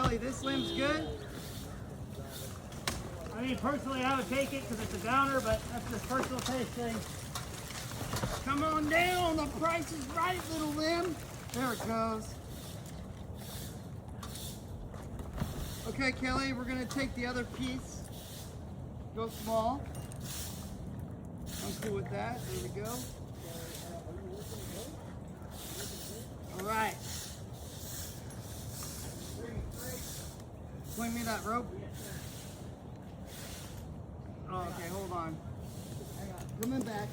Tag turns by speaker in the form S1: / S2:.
S1: Kelly, this limb's good?
S2: I mean, personally, I would take it because it's a downer, but that's just personal taste thing.
S1: Come on down, the price is right, little limb. There it goes. Okay, Kelly, we're gonna take the other piece. Go small. I'm cool with that. There we go. All right. Swing me that rope. Oh, okay, hold on. Hang on. Coming back.